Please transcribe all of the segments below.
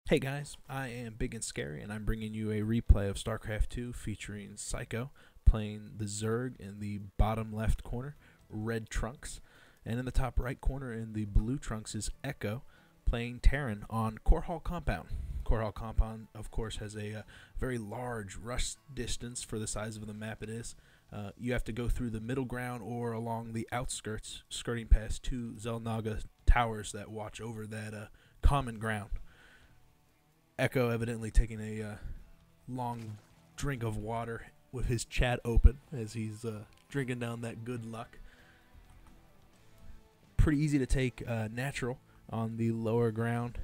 Hey guys, I am Bigandscary, and I'm bringing you a replay of StarCraft 2 featuring Psycho playing the Zerg in the bottom left corner, red trunks, and in the top right corner in the blue trunks is Echo playing Terran on Core Hall Compound. Core Hall Compound, of course, has a very large rush distance for the size of the map it is. You have to go through the middle ground or along the outskirts, skirting past two Zelnaga towers that watch over that common ground. Echo evidently taking a long drink of water with his chat open as he's drinking down that good luck. Pretty easy to take natural on the lower ground.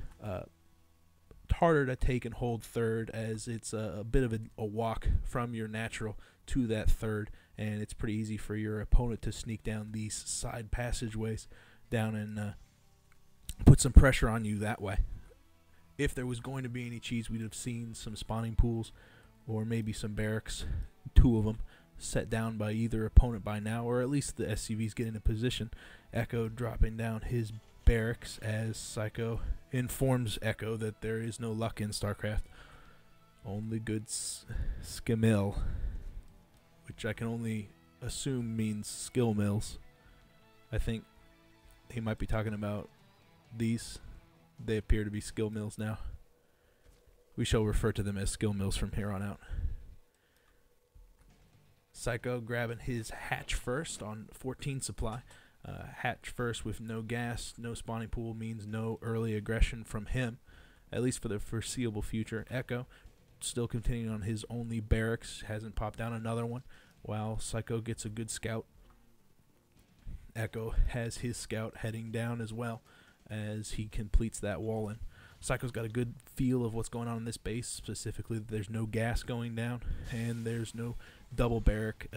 Harder to take and hold third as it's a bit of a walk from your natural to that third, and it's pretty easy for your opponent to sneak down these side passageways down and put some pressure on you that way. If there was going to be any cheese, we'd have seen some spawning pools or maybe some barracks, two of them, set down by either opponent by now, or at least the SCVs get into position. Echo dropping down his barracks as Psycho informs Echo that there is no luck in StarCraft. Only good skimill, which I can only assume means skill mills. I think he might be talking about these. They appear to be skill mills now. We shall refer to them as skill mills from here on out. Psycho grabbing his hatch first on 14 supply. Hatch first with no gas, no spawning pool means no early aggression from him, at least for the foreseeable future. Echo still continuing on his only barracks, hasn't popped down another one, while Psycho gets a good scout. Echo has his scout heading down as well as he completes that wall in. Psycho's got a good feel of what's going on in this base, specifically that there's no gas going down and there's no double barrack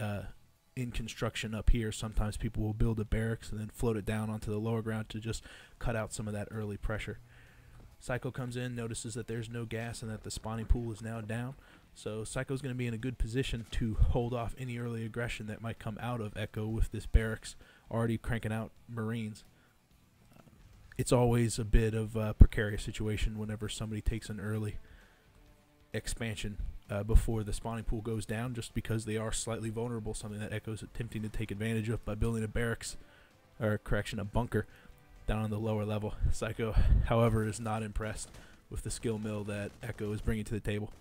in construction up here. Sometimes people will build a barracks and then float it down onto the lower ground to just cut out some of that early pressure. Psycho comes in, notices that there's no gas and that the spawning pool is now down. So Psycho's going to be in a good position to hold off any early aggression that might come out of Echo with this barracks already cranking out Marines. It's always a bit of a precarious situation whenever somebody takes an early expansion before the spawning pool goes down, just because they are slightly vulnerable, something that Echo's attempting to take advantage of by building a barracks, or correction, a bunker down on the lower level. Psycho, however, is not impressed with the skill mill that Echo is bringing to the table.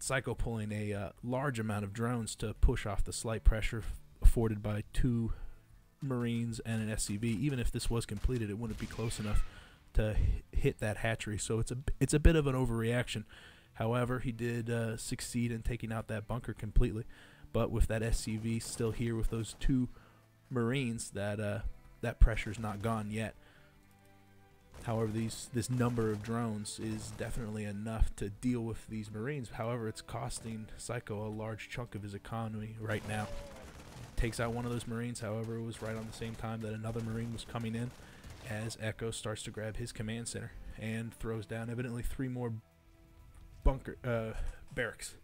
Psycho pulling a large amount of drones to push off the slight pressure afforded by two Marines and an SCV. Even if this was completed, it wouldn't be close enough to hit that hatchery, so it's a bit of an overreaction. However, he did succeed in taking out that bunker completely, but with that SCV still here with those two Marines, that pressure's not gone yet. However, this number of drones is definitely enough to deal with these Marines. However, it's costing Psycho a large chunk of his economy right now. Takes out one of those Marines, however, it was right on the same time that another Marine was coming in as Echo starts to grab his command center and throws down evidently three more barracks.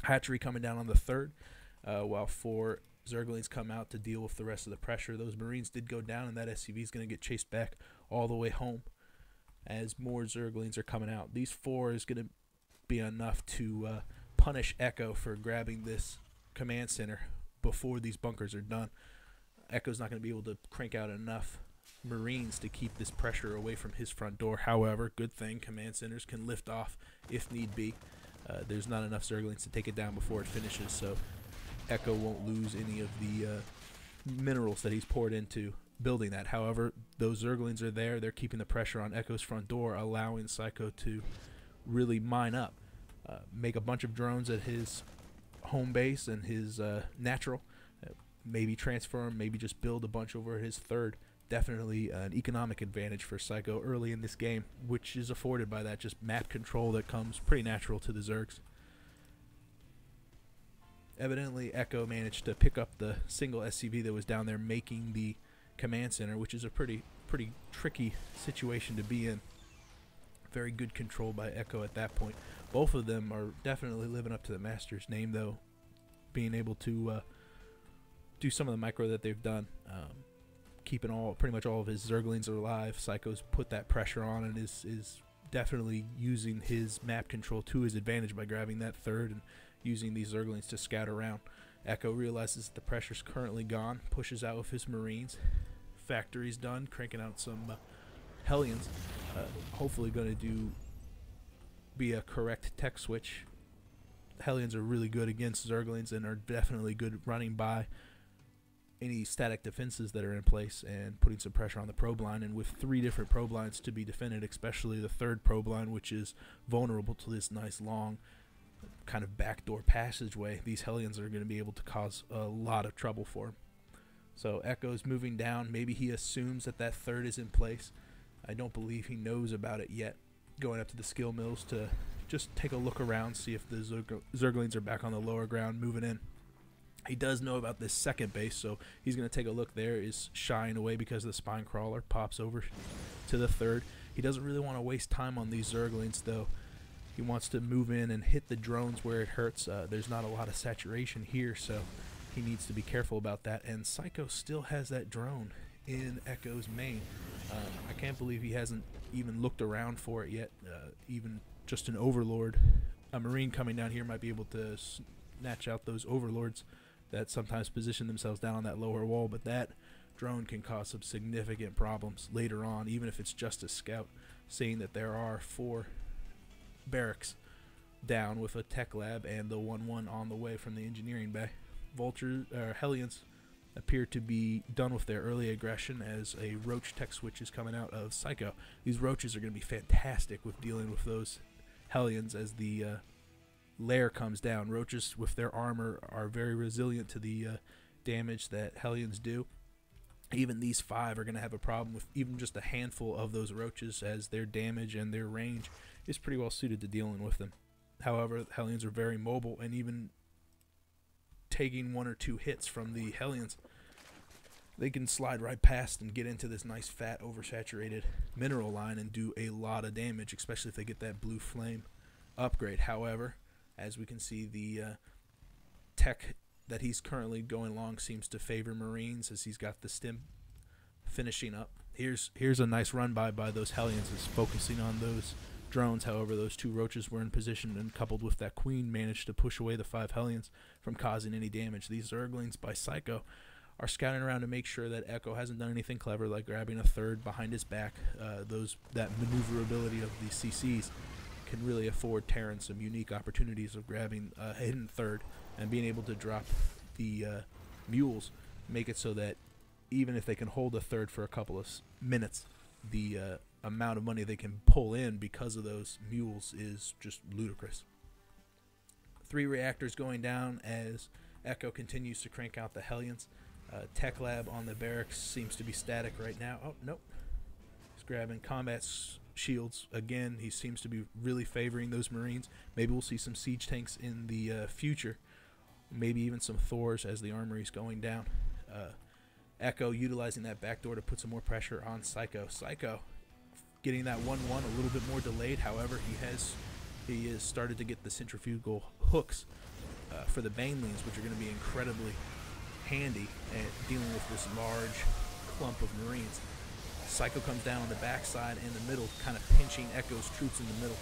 Hatchery coming down on the third, while four Zerglings come out to deal with the rest of the pressure. Those Marines did go down, and that SCV is going to get chased back all the way home as more Zerglings are coming out. These four is going to be enough to punish Echo for grabbing this command center before these bunkers are done. Echo's not going to be able to crank out enough Marines to keep this pressure away from his front door. However, good thing, command centers can lift off if need be. There's not enough Zerglings to take it down before it finishes, so Echo won't lose any of the minerals that he's poured into building that. However, those Zerglings are there. They're keeping the pressure on Echo's front door, allowing Psycho to really mine up, make a bunch of drones at his home base and his natural, maybe transfer him, maybe just build a bunch over his third. Definitely an economic advantage for Psycho early in this game, which is afforded by that just map control that comes pretty natural to the Zergs. Evidently Echo managed to pick up the single SCV that was down there making the command center, which is a pretty tricky situation to be in. Very good control by Echo at that point. Both of them are definitely living up to the master's name, though, being able to do some of the micro that they've done. keeping pretty much all of his Zerglings alive. Psycho's put that pressure on and is definitely using his map control to his advantage by grabbing that third and using these Zerglings to scout around. Echo realizes that the pressure's currently gone, pushes out with his Marines. Factory's done, cranking out some Hellions. Hopefully going to be a correct tech switch. Hellions are really good against Zerglings and are definitely good running by any static defenses that are in place and putting some pressure on the probe line. And with 3 different probe lines to be defended, especially the third probe line, which is vulnerable to this nice long kind of backdoor passageway, these Hellions are going to be able to cause a lot of trouble for him. So Echo's moving down. Maybe he assumes that that third is in place. I don't believe he knows about it yet. Going up to the skill mills to just take a look around, see if the Zerglings are back on the lower ground, moving in. He does know about this second base, so he's going to take a look there. Is shying away because the spine crawler pops over to the third. He doesn't really want to waste time on these Zerglings, though. He wants to move in and hit the drones where it hurts. There's not a lot of saturation here, so he needs to be careful about that. And Psycho still has that drone in Echo's main. I can't believe he hasn't even looked around for it yet. Even just an Overlord, a Marine coming down here might be able to snatch out those Overlords that sometimes position themselves down on that lower wall, but that drone can cause some significant problems later on, even if it's just a scout. Seeing that there are 4 barracks down with a tech lab and the 1-1 on the way from the engineering bay. Hellions appear to be done with their early aggression as a Roach tech switch is coming out of Psycho. These Roaches are going to be fantastic with dealing with those Hellions as the lair comes down. Roaches with their armor are very resilient to the damage that Hellions do. Even these 5 are going to have a problem with even just a handful of those Roaches, as their damage and their range is pretty well suited to dealing with them. However, Hellions are very mobile, and even taking 1 or 2 hits from the Hellions, they can slide right past and get into this nice fat oversaturated mineral line and do a lot of damage, especially if they get that blue flame upgrade. However, as we can see, the tech that he's currently going along seems to favor Marines, as he's got the stim finishing up. Here's a nice run by those Hellions, is focusing on those drones. However, those 2 Roaches were in position, and coupled with that Queen, managed to push away the 5 Hellions from causing any damage. These Zerglings by Psycho are scouting around to make sure that Echo hasn't done anything clever, like grabbing a third behind his back. That maneuverability of the CCs can really afford Terran some unique opportunities of grabbing a hidden third and being able to drop the mules, make it so that even if they can hold a third for a couple of minutes, the amount of money they can pull in because of those mules is just ludicrous. 3 reactors going down as Echo continues to crank out the Hellions. Tech lab on the barracks seems to be static right now. Oh, nope. He's grabbing combat shields again. He seems to be really favoring those Marines. Maybe we'll see some siege tanks in the future. Maybe even some Thors as the armory's going down. Echo utilizing that backdoor to put some more pressure on Psycho. Psycho getting that 1-1 a little bit more delayed. However, he has started to get the centrifugal hooks for the banelings, which are going to be incredibly handy at dealing with this large clump of Marines. Psycho comes down on the backside in the middle, kind of pinching Echo's troops in the middle,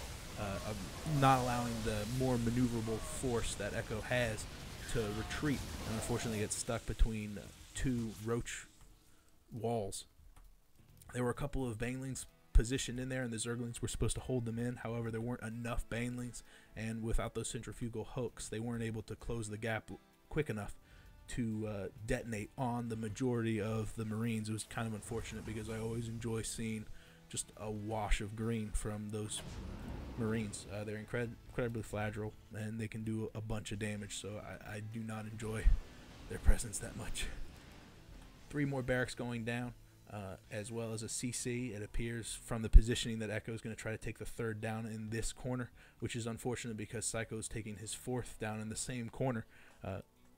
not allowing the more maneuverable force that Echo has to retreat, and unfortunately gets stuck between 2 Roach walls. There were a couple of banelings positioned in there, and the Zerglings were supposed to hold them in. However, there weren't enough banelings, and without those centrifugal hooks, they weren't able to close the gap quick enough to detonate on the majority of the Marines. It was kind of unfortunate because I always enjoy seeing just a wash of green from those Marines. They're incredibly fragile, and they can do a bunch of damage, so I do not enjoy their presence that much. 3 more barracks going down, as well as a CC. It appears from the positioning that Echo is going to try to take the 3rd down in this corner, which is unfortunate because Psycho is taking his 4th down in the same corner,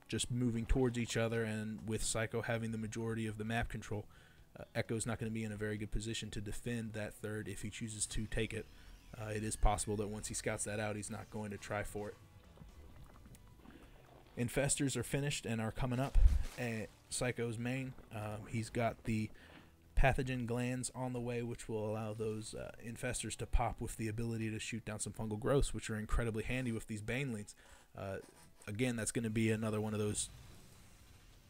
just moving towards each other, and with Psycho having the majority of the map control, Echo's not going to be in a very good position to defend that 3rd if he chooses to take it. It is possible that once he scouts that out, he's not going to try for it. Infestors are finished and are coming up at Psycho's main. He's got the pathogen glands on the way, which will allow those infestors to pop with the ability to shoot down some fungal growths, which are incredibly handy with these banelings. Again, that's going to be another one of those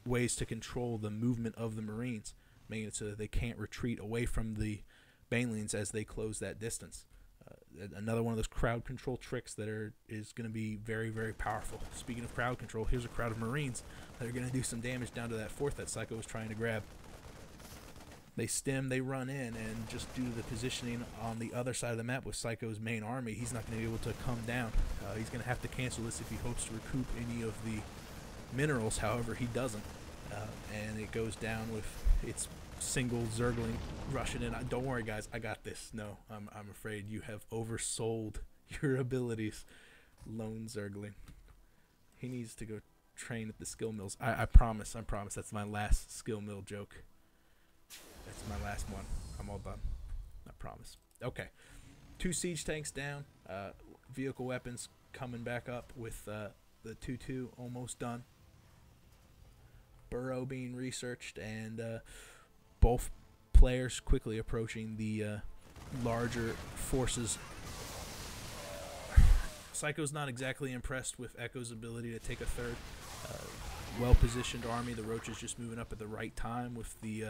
ways to control the movement of the Marines, making it so that they can't retreat away from the banelings as they close that distance. Another one of those crowd control tricks that is going to be very, very powerful. Speaking of crowd control, here's a crowd of Marines that are going to do some damage down to that fort that Psycho was trying to grab. They stem, they run in, and just due to the positioning on the other side of the map with Psycho's main army, he's not going to be able to come down. He's going to have to cancel this if he hopes to recoup any of the minerals. However, he doesn't, and it goes down with its single Zergling rushing in. Don't worry, guys, I got this. No, I'm afraid you have oversold your abilities, lone Zergling. He needs to go train at the skill mills. I promise. That's my last skill mill joke. That's my last one. I'm all done. I promise. Okay. 2 siege tanks down. Vehicle weapons coming back up with the 2-2 almost done. Burrow being researched, and both players quickly approaching the larger forces. Psycho's not exactly impressed with Echo's ability to take a third. Well-positioned army. The Roaches just moving up at the right time with the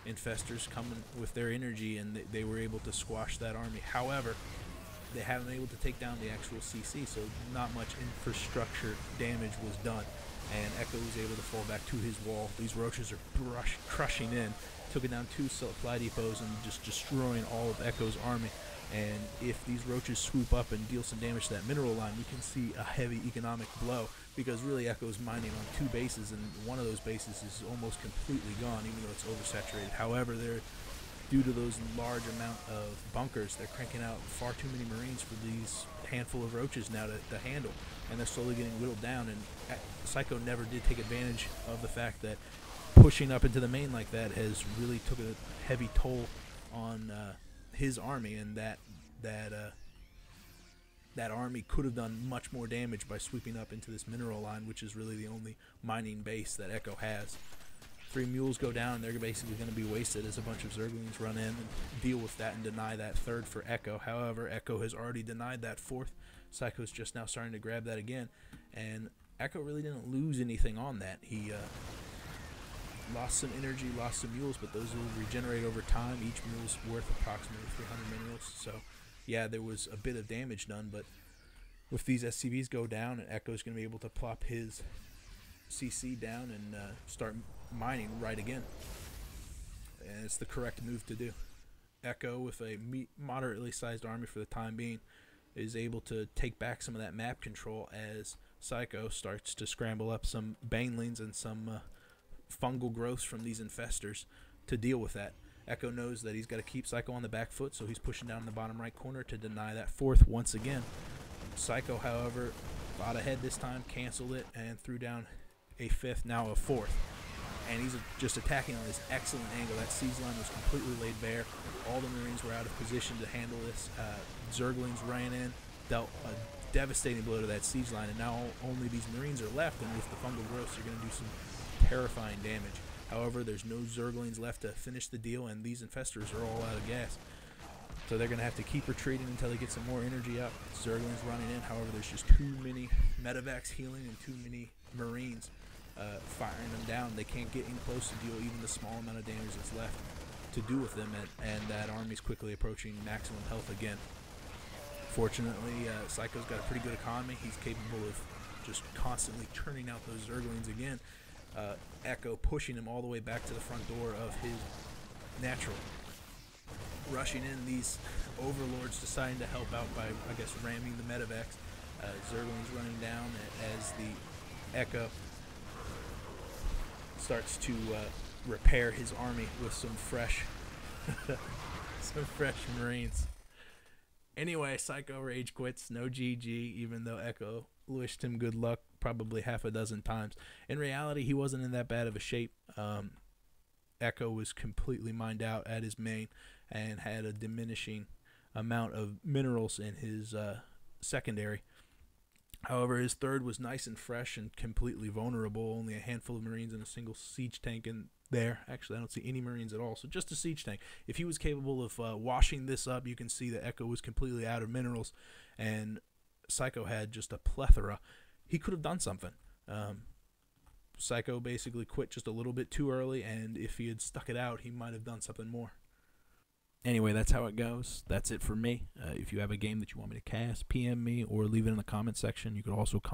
infestors coming with their energy, and they were able to squash that army. However, they haven't been able to take down the actual CC, so not much infrastructure damage was done, and Echo was able to fall back to his wall. These Roaches are crushing in, took it down 2 supply depots and just destroying all of Echo's army. And if these Roaches swoop up and deal some damage to that mineral line, we can see a heavy economic blow, because really Echo's mining on 2 bases, and one of those bases is almost completely gone, even though it's oversaturated. However, due to those large amount of bunkers, they're cranking out far too many Marines for these handful of Roaches now to handle, and they're slowly getting whittled down. And Psycho never did take advantage of the fact that pushing up into the main like that has really took a heavy toll on his army, and that army could have done much more damage by sweeping up into this mineral line, which is really the only mining base that Echo has. 3 mules go down, and they're basically going to be wasted as a bunch of Zerglings run in and deal with that and deny that third for Echo. However, Echo has already denied that 4th. Psycho's just now starting to grab that again, and Echo really didn't lose anything on that. He lost some energy, lost some mules, but those will regenerate over time. Each mule is worth approximately 300 minerals. So, yeah, there was a bit of damage done, but with these SCVs go down, and Echo's going to be able to plop his CC down and start mining right again. And it's the correct move to do. Echo, with a moderately sized army for the time being, is able to take back some of that map control as Psycho starts to scramble up some banelings and some fungal growths from these infestors to deal with that. Echo knows that he's got to keep Psycho on the back foot, so he's pushing down in the bottom right corner to deny that 4th once again. Psycho, however, got ahead this time, canceled it, and threw down a 5th, now a 4th. And he's just attacking on this excellent angle. That siege line was completely laid bare. All the Marines were out of position to handle this. Zerglings ran in, dealt a devastating blow to that siege line, and now only these Marines are left, and with the fungal growths, they're going to do some terrifying damage. However, there's no Zerglings left to finish the deal, and these infestors are all out of gas. So they're going to have to keep retreating until they get some more energy up. Zerglings running in. However, there's just too many medevacs healing and too many Marines firing them down. They can't get in close to deal even the small amount of damage that's left to do with them, and that army's quickly approaching maximum health again. Fortunately, Psycho's got a pretty good economy. He's capable of just constantly churning out those Zerglings again. Echo pushing him all the way back to the front door of his natural. Rushing in, these overlords deciding to help out by, I guess, ramming the medevacs. Zerglings running down as the Echo starts to repair his army with some fresh Marines. Anyway, Psycho rage quits, no GG, even though Echo wished him good luck probably half a dozen times. In reality, he wasn't in that bad of a shape. Echo was completely mined out at his main and had a diminishing amount of minerals in his secondary. However, his third was nice and fresh and completely vulnerable. Only a handful of Marines and a single siege tank in there. Actually, I don't see any Marines at all. So just a siege tank. If he was capable of washing this up, you can see that Echo was completely out of minerals, and Psycho had just a plethora. He could have done something. Psycho basically quit just a little bit too early, and if he had stuck it out, he might have done something more. Anyway, that's how it goes. That's it for me. If you have a game that you want me to cast, PM me or leave it in the comment section. You could also comment